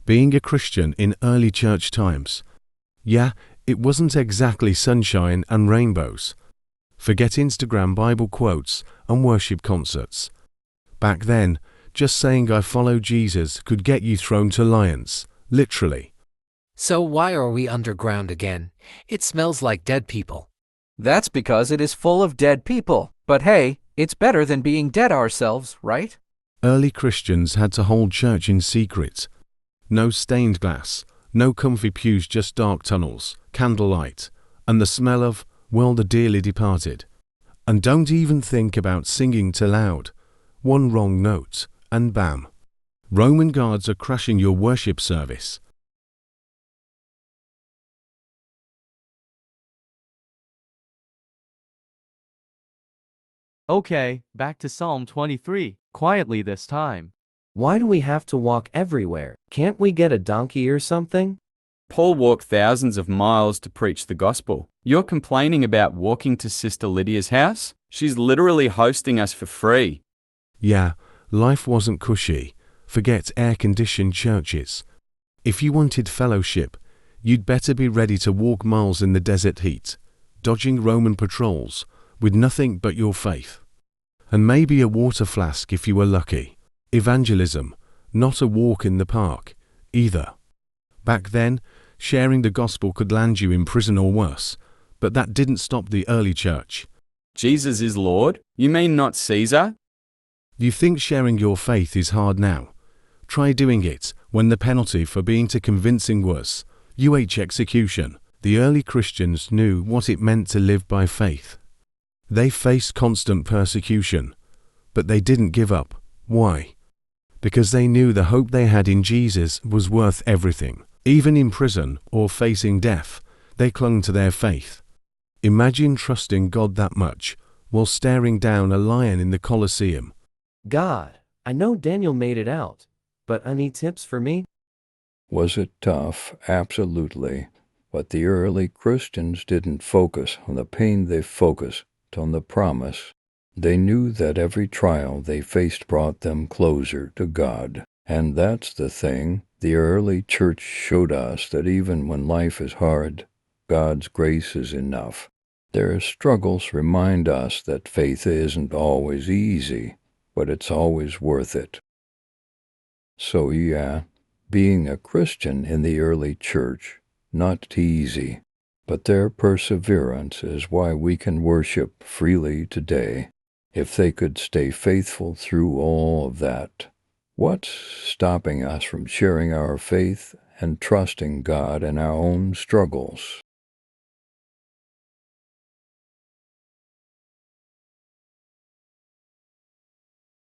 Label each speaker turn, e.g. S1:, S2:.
S1: Being a Christian in early church times. Yeah, it wasn't exactly sunshine and rainbows. Forget Instagram Bible quotes and worship concerts. Back then, just saying I follow Jesus could get you thrown to lions, literally.
S2: So why are we underground again? It smells like dead people.
S3: That's because it is full of dead people. But hey, it's better than being dead ourselves, right?
S1: Early Christians had to hold church in secret. No stained glass, no comfy pews, just dark tunnels, candlelight, and the smell of, well, the dearly departed. And don't even think about singing too loud. One wrong note, and bam. Roman guards are crashing your worship service.
S4: Okay, back to Psalm 23, quietly this time.
S5: Why do we have to walk everywhere? Can't we get a donkey or something?
S6: Paul walked thousands of miles to preach the gospel. You're complaining about walking to Sister Lydia's house? She's literally hosting us for free.
S1: Yeah, life wasn't cushy. Forget air-conditioned churches. If you wanted fellowship, you'd better be ready to walk miles in the desert heat, dodging Roman patrols, with nothing but your faith. And maybe a water flask if you were lucky. Evangelism, not a walk in the park, either. Back then, sharing the gospel could land you in prison or worse, but that didn't stop the early church.
S6: Jesus is Lord? You mean not Caesar?
S1: You think sharing your faith is hard now? Try doing it when the penalty for being too convincing was execution. The early Christians knew what it meant to live by faith. They faced constant persecution, but they didn't give up. Why? Because they knew the hope they had in Jesus was worth everything. Even in prison or facing death, they clung to their faith. Imagine trusting God that much while staring down a lion in the Colosseum.
S5: God, I know Daniel made it out, but any tips for me?
S7: Was it tough? Absolutely. But the early Christians didn't focus on the pain, they focused on the promise. They knew that every trial they faced brought them closer to God. And that's the thing. The early church showed us that even when life is hard, God's grace is enough. Their struggles remind us that faith isn't always easy, but it's always worth it. So yeah, being a Christian in the early church, not easy, but their perseverance is why we can worship freely today. If they could stay faithful through all of that, what's stopping us from sharing our faith and trusting God in our own struggles?